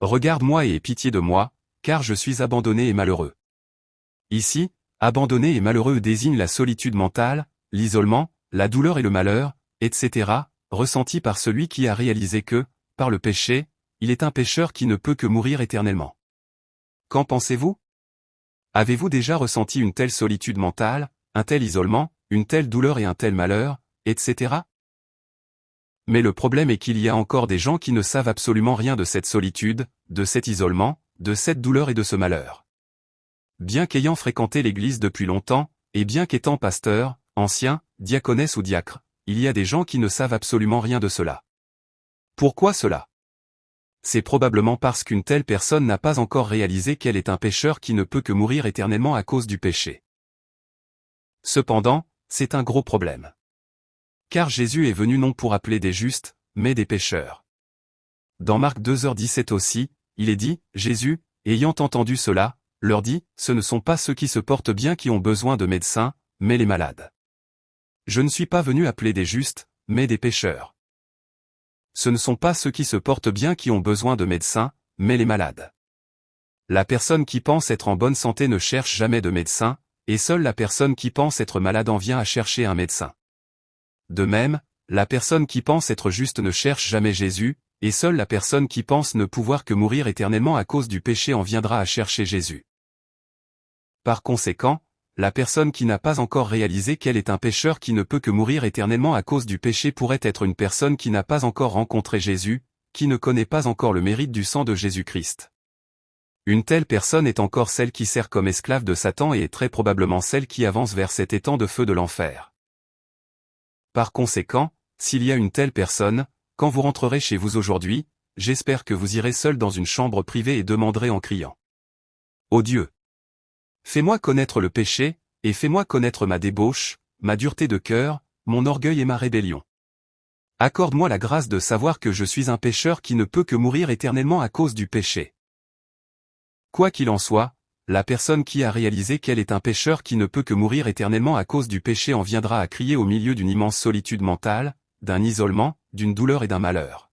Regarde-moi et aie pitié de moi, car je suis abandonné et malheureux. Ici, abandonné et malheureux désigne la solitude mentale, l'isolement, la douleur et le malheur, etc., ressentis par celui qui a réalisé que, par le péché, il est un pécheur qui ne peut que mourir éternellement. Qu'en pensez-vous? Avez-vous déjà ressenti une telle solitude mentale, un tel isolement, une telle douleur et un tel malheur, etc.? Mais le problème est qu'il y a encore des gens qui ne savent absolument rien de cette solitude, de cet isolement, de cette douleur et de ce malheur. Bien qu'ayant fréquenté l'Église depuis longtemps, et bien qu'étant pasteur, ancien, diaconesse ou diacre, il y a des gens qui ne savent absolument rien de cela. Pourquoi cela? C'est probablement parce qu'une telle personne n'a pas encore réalisé qu'elle est un pécheur qui ne peut que mourir éternellement à cause du péché. Cependant, c'est un gros problème. Car Jésus est venu non pour appeler des justes, mais des pécheurs. Dans Marc 2h17 aussi, il est dit, Jésus, ayant entendu cela, leur dit, ce ne sont pas ceux qui se portent bien qui ont besoin de médecins, mais les malades. Je ne suis pas venu appeler des justes, mais des pécheurs. Ce ne sont pas ceux qui se portent bien qui ont besoin de médecins, mais les malades. La personne qui pense être en bonne santé ne cherche jamais de médecin, et seule la personne qui pense être malade en vient à chercher un médecin. De même, la personne qui pense être juste ne cherche jamais Jésus, et seule la personne qui pense ne pouvoir que mourir éternellement à cause du péché en viendra à chercher Jésus. Par conséquent, la personne qui n'a pas encore réalisé qu'elle est un pécheur qui ne peut que mourir éternellement à cause du péché pourrait être une personne qui n'a pas encore rencontré Jésus, qui ne connaît pas encore le mérite du sang de Jésus-Christ. Une telle personne est encore celle qui sert comme esclave de Satan et est très probablement celle qui avance vers cet étang de feu de l'enfer. Par conséquent, s'il y a une telle personne, quand vous rentrerez chez vous aujourd'hui, j'espère que vous irez seul dans une chambre privée et demanderez en criant. Ô Dieu! Fais-moi connaître le péché, et fais-moi connaître ma débauche, ma dureté de cœur, mon orgueil et ma rébellion. Accorde-moi la grâce de savoir que je suis un pécheur qui ne peut que mourir éternellement à cause du péché. Quoi qu'il en soit, la personne qui a réalisé qu'elle est un pécheur qui ne peut que mourir éternellement à cause du péché en viendra à crier au milieu d'une immense solitude mentale, d'un isolement, d'une douleur et d'un malheur.